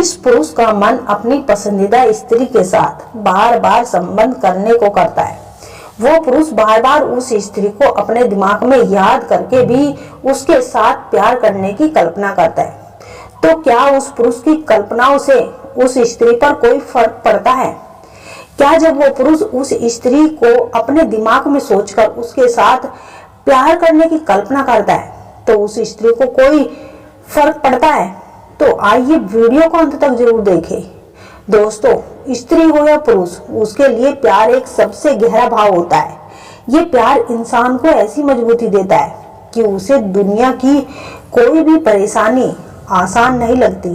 जिस पुरुष का मन अपनी पसंदीदा स्त्री के साथ बार बार संबंध करने को करता है, वो पुरुष बार बार उस स्त्री को अपने दिमाग में याद करके भी उसके साथ प्यार करने की कल्पना करता है। तो क्या उस पुरुष की कल्पनाओं से उस स्त्री पर कोई फर्क पड़ता है? क्या जब वो पुरुष उस स्त्री को अपने दिमाग में सोचकर उसके साथ प्यार करने की कल्पना करता है तो उस स्त्री को कोई फर्क पड़ता है? तो आइए वीडियो को अंत तक जरूर देखें। दोस्तों, स्त्री हो या पुरुष, उसके लिए प्यार एक सबसे गहरा भाव होता है। ये प्यार इंसान को ऐसी मजबूती देता है कि उसे दुनिया की कोई भी परेशानी आसान नहीं लगती।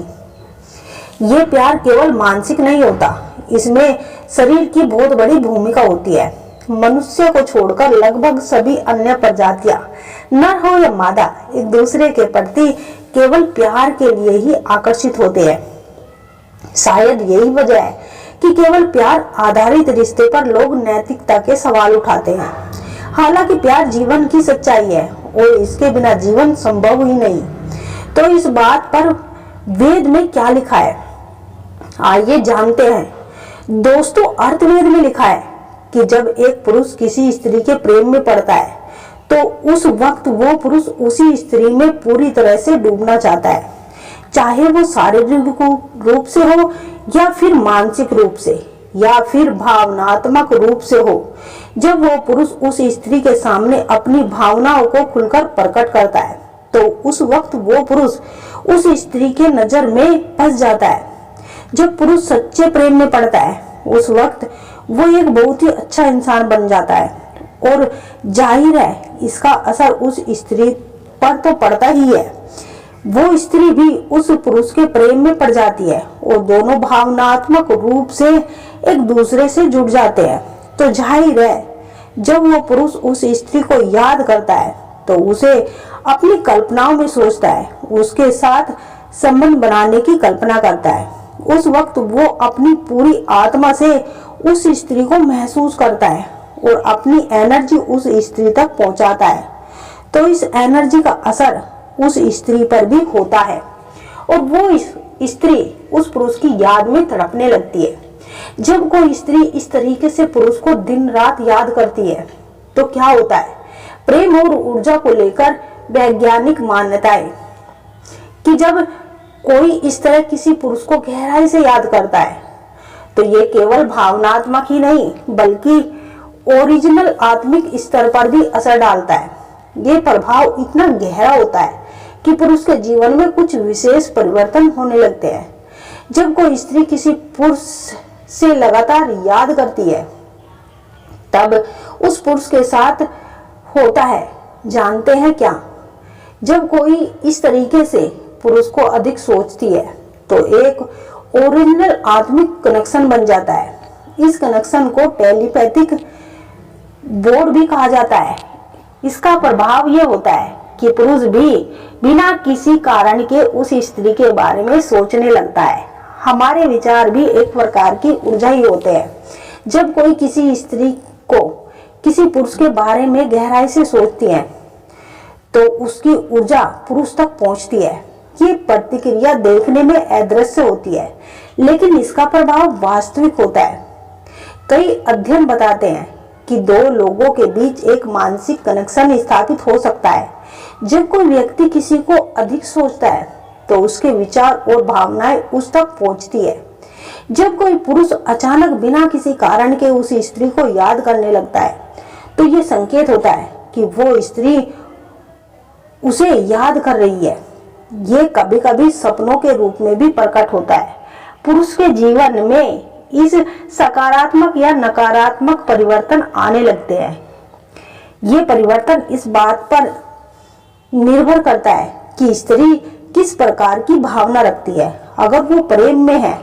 ये प्यार केवल मानसिक नहीं होता, इसमें शरीर की बहुत बड़ी भूमिका होती है। मनुष्य को छोड़कर लगभग सभी अन्य प्रजातियां, नर हो या मादा, एक दूसरे के प्रति केवल प्यार के लिए ही आकर्षित होते हैं। शायद यही वजह है कि केवल प्यार आधारित रिश्ते पर लोग नैतिकता के सवाल उठाते हैं। हालांकि प्यार जीवन की सच्चाई है और इसके बिना जीवन संभव ही नहीं। तो इस बात पर वेद में क्या लिखा है, आइए जानते हैं। दोस्तों, अर्थवेद में लिखा है कि जब एक पुरुष किसी स्त्री के प्रेम में पड़ता है तो उस वक्त वो पुरुष उसी स्त्री में पूरी तरह से डूबना चाहता है, चाहे वो शारीरिक रूप से हो या फिर मानसिक रूप से या फिर भावनात्मक रूप से हो। जब वो पुरुष उस स्त्री के सामने अपनी भावनाओं को खुलकर प्रकट करता है तो उस वक्त वो पुरुष उस स्त्री के नजर में फंस जाता है। जब पुरुष सच्चे प्रेम में पड़ता है उस वक्त वो एक बहुत ही अच्छा इंसान बन जाता है और जाहिर है इसका असर उस स्त्री पर तो पड़ता ही है। वो स्त्री भी उस पुरुष के प्रेम में पड़ जाती है और दोनों भावनात्मक रूप से एक दूसरे से जुड़ जाते हैं। तो जाहिर है जब वो पुरुष उस स्त्री को याद करता है तो उसे अपनी कल्पनाओं में सोचता है, उसके साथ संबंध बनाने की कल्पना करता है। उस वक्त वो अपनी पूरी आत्मा से उस स्त्री को महसूस करता है और अपनी एनर्जी उस स्त्री तक पहुंचाता है। तो इस एनर्जी का असर उस स्त्री पर भी होता है और वो स्त्री उस पुरुष की याद में तड़पने लगती है। जब कोई स्त्री इस तरीके से पुरुष को दिन रात याद करती है तो क्या होता है? प्रेम और ऊर्जा को लेकर वैज्ञानिक मान्यताएं कि जब कोई इस तरह किसी पुरुष को गहराई से याद करता है तो ये केवल भावनात्मक ही नहीं बल्कि ओरिजिनल आत्मिक स्तर पर भी असर डालता है। ये प्रभाव इतना गहरा होता है कि पुरुष के जीवन में कुछ विशेष परिवर्तन होने लगते हैं। जब कोई स्त्री किसी पुरुष से लगातार याद करती है तब उस पुरुष के साथ होता है, जानते हैं क्या? जब कोई इस तरीके से पुरुष को अधिक सोचती है तो एक ओरिजिनल आत्मिक कनेक्शन बन जाता है। इस कनेक्शन को टेलीपैथिक बोर्ड भी कहा जाता है। इसका प्रभाव यह होता है कि पुरुष भी बिना किसी कारण के उस स्त्री के बारे में सोचने लगता है। हमारे विचार भी एक प्रकार की ऊर्जा ही होते हैं। जब कोई किसी स्त्री को किसी पुरुष के बारे में गहराई से सोचती है तो उसकी ऊर्जा पुरुष तक पहुंचती है। ये प्रतिक्रिया देखने में अदृश्य होती है लेकिन इसका प्रभाव वास्तविक होता है। कई अध्ययन बताते हैं कि दो लोगों के बीच एक मानसिक कनेक्शन स्थापित हो सकता है। जब कोई व्यक्ति किसी को अधिक सोचता है तो उसके विचार और भावनाएं उस तक पहुंचती है। जब कोई पुरुष अचानक बिना किसी कारण के उस स्त्री को याद करने लगता है तो ये संकेत होता है कि वो स्त्री उसे याद कर रही है। ये कभी कभी सपनों के रूप में भी प्रकट होता है। पुरुष के जीवन में इस सकारात्मक या नकारात्मक परिवर्तन आने लगते हैं। ये परिवर्तन इस बात पर निर्भर करता है कि स्त्री किस प्रकार की भावना रखती है। अगर वो प्रेम में है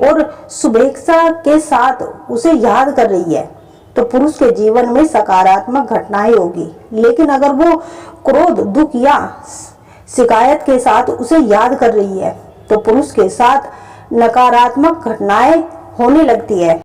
और शुभेच्छा के साथ उसे याद कर रही है तो पुरुष के जीवन में सकारात्मक घटनाएं होगी। लेकिन अगर वो क्रोध, दुख या शिकायत के साथ उसे याद कर रही है तो पुरुष के साथ नकारात्मक घटनाएं होने लगती है।